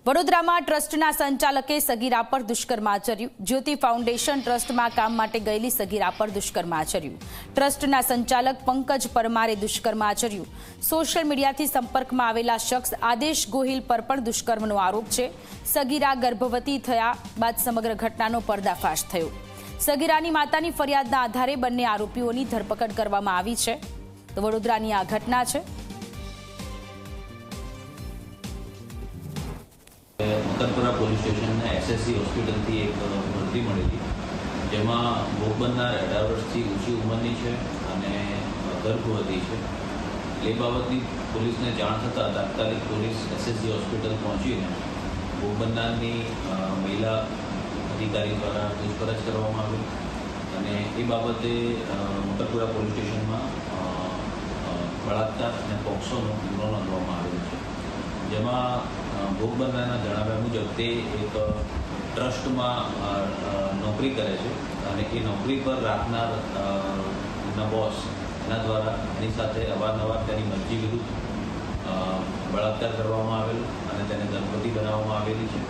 વડોદરામાં ટ્રસ્ટના સંચાલકે સગીરા પર દુષ્કર્મ આચર્યું। જ્યોતિ ફાઉન્ડેશન ટ્રસ્ટમાં કામ માટે ગયેલી સગીરા પર દુષ્કર્મ આચર્યું। ટ્રસ્ટના સંચાલક પંકજ પરમારે દુષ્કર્મ આચર્યું। સોશિયલ મીડિયાથી સંપર્કમાં આવેલા શખ્સ આદેશ ગોહિલ પર પણ દુષ્કર્મનો આરોપ છે। સગીરા ગર્ભવતી થયા બાદ સમગ્ર ઘટનાનો પર્દાફાશ થયો। સગીરાની માતાની ફરિયાદના આધારે બંને આરોપીઓની ધરપકડ કરવામાં આવી છે। તો વડોદરાની આ ઘટના છે। મકરપુરા પોલીસ સ્ટેશનના એસએસસી હોસ્પિટલથી એક ભરતી મળી હતી, જેમાં ભોગ બનનાર 18 વર્ષથી ઊંચી ઉંમરની છે અને ગર્ભવતી છે। એ બાબતની પોલીસને જાણ થતાં તાત્કાલિક પોલીસ એસએસસી હોસ્પિટલ પહોંચીને ભોગ બનનારની મહિલા અધિકારી દ્વારા પૂછપરછ કરવામાં આવી અને એ બાબતે મકરપુરા પોલીસ સ્ટેશનમાં બળાત્કાર અને પોક્સોનો ગુનો નોંધવામાં આવેલો છે, જેમાં ભોગ બનનારના જણાવ્યા મુજબ તે એક ટ્રસ્ટમાં નોકરી કરે છે અને એ નોકરી પર રાખનાર એના બોસ એના દ્વારા એની સાથે અવારનવાર તેની મરજી વિરુદ્ધ બળાત્કાર કરવામાં આવેલો અને તેને ગર્ભવતી બનાવવામાં આવેલી છે।